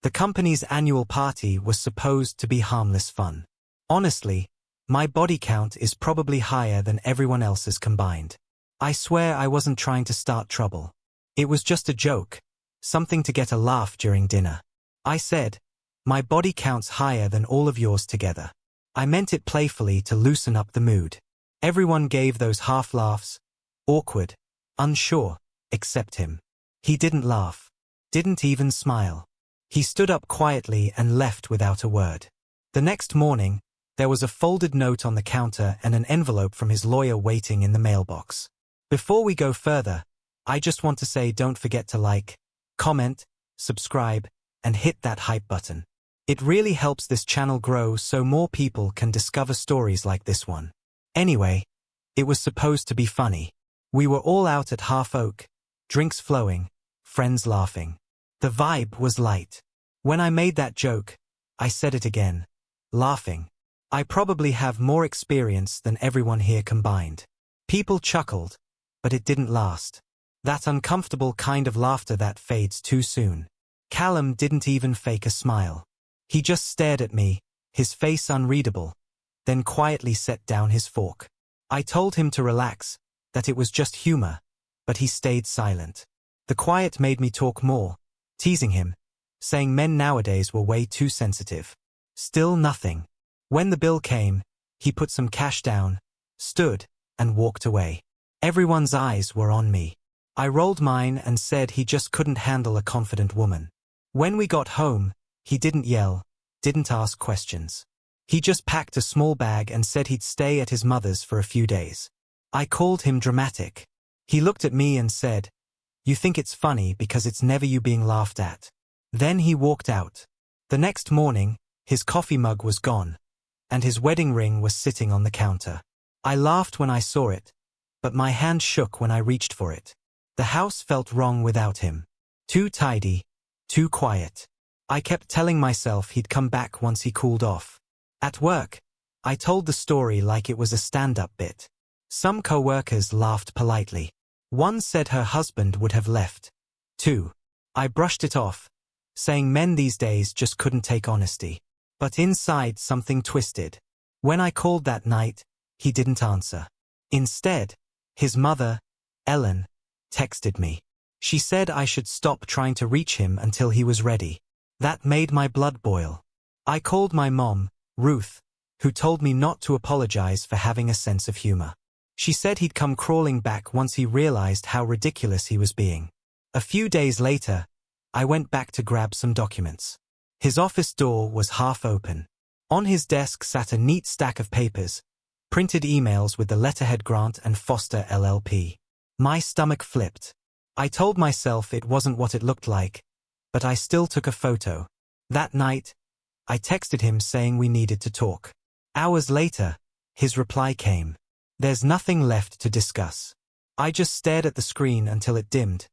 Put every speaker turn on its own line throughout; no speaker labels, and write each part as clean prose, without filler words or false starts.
The company's annual party was supposed to be harmless fun. Honestly, my body count is probably higher than everyone else's combined. I swear I wasn't trying to start trouble. It was just a joke, something to get a laugh during dinner. I said, my body count's higher than all of yours together. I meant it playfully to loosen up the mood. Everyone gave those half laughs, awkward, unsure, except him. He didn't laugh, didn't even smile. He stood up quietly and left without a word. The next morning, there was a folded note on the counter and an envelope from his lawyer waiting in the mailbox. Before we go further, I just want to say don't forget to like, comment, subscribe, and hit that hype button. It really helps this channel grow so more people can discover stories like this one. Anyway, it was supposed to be funny. We were all out at Half Oak, drinks flowing, friends laughing. The vibe was light. When I made that joke, I said it again, laughing. I probably have more experience than everyone here combined. People chuckled, but it didn't last. That uncomfortable kind of laughter that fades too soon. Callum didn't even fake a smile. He just stared at me, his face unreadable, then quietly set down his fork. I told him to relax, that it was just humor, but he stayed silent. The quiet made me talk more, teasing him, saying men nowadays were way too sensitive. Still nothing. When the bill came, he put some cash down, stood, and walked away. Everyone's eyes were on me. I rolled mine and said he just couldn't handle a confident woman. When we got home, he didn't yell, didn't ask questions. He just packed a small bag and said he'd stay at his mother's for a few days. I called him dramatic. He looked at me and said, "You think it's funny because it's never you being laughed at." Then he walked out. The next morning, his coffee mug was gone, and his wedding ring was sitting on the counter. I laughed when I saw it, but my hand shook when I reached for it. The house felt wrong without him. Too tidy, too quiet. I kept telling myself he'd come back once he cooled off. At work, I told the story like it was a stand-up bit. Some co-workers laughed politely. One said her husband would have left. 2. I brushed it off, saying men these days just couldn't take honesty. But inside something twisted. When I called that night, he didn't answer. Instead, his mother, Ellen, texted me. She said I should stop trying to reach him until he was ready. That made my blood boil. I called my mom, Ruth, who told me not to apologize for having a sense of humor. She said he'd come crawling back once he realized how ridiculous he was being. A few days later, I went back to grab some documents. His office door was half open. On his desk sat a neat stack of papers, printed emails with the letterhead Grant and Foster LLP. My stomach flipped. I told myself it wasn't what it looked like, but I still took a photo. That night, I texted him saying we needed to talk. Hours later, his reply came. There's nothing left to discuss. I just stared at the screen until it dimmed,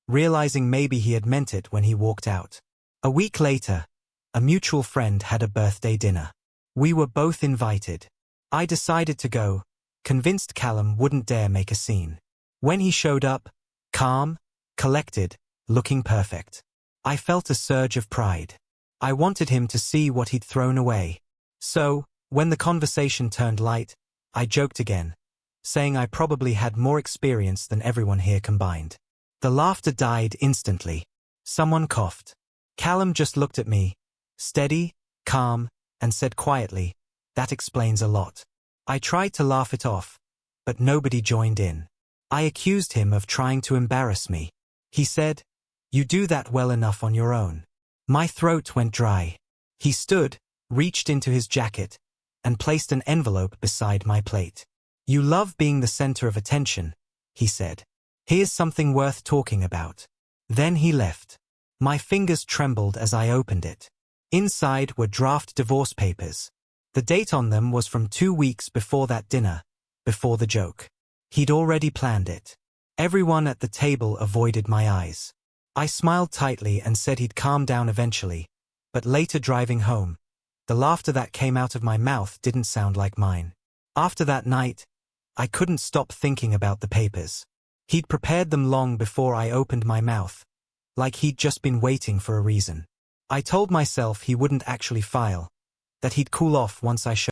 realizing maybe he had meant it when he walked out. A week later, a mutual friend had a birthday dinner. We were both invited. I decided to go, convinced Callum wouldn't dare make a scene. When he showed up, calm, collected, looking perfect, I felt a surge of pride. I wanted him to see what he'd thrown away. So, when the conversation turned light, I joked again, saying I probably had more experience than everyone here combined. The laughter died instantly. Someone coughed. Callum just looked at me, steady, calm, and said quietly, "That explains a lot." I tried to laugh it off, but nobody joined in. I accused him of trying to embarrass me. He said, "You do that well enough on your own." My throat went dry. He stood, reached into his jacket, and placed an envelope beside my plate. "You love being the center of attention," he said. "Here's something worth talking about." Then he left. My fingers trembled as I opened it. Inside were draft divorce papers. The date on them was from 2 weeks before that dinner, before the joke. He'd already planned it. Everyone at the table avoided my eyes. I smiled tightly and said he'd calm down eventually, but later driving home, the laughter that came out of my mouth didn't sound like mine. After that night, I couldn't stop thinking about the papers. He'd prepared them long before I opened my mouth, like he'd just been waiting for a reason. I told myself he wouldn't actually file, that he'd cool off once I showed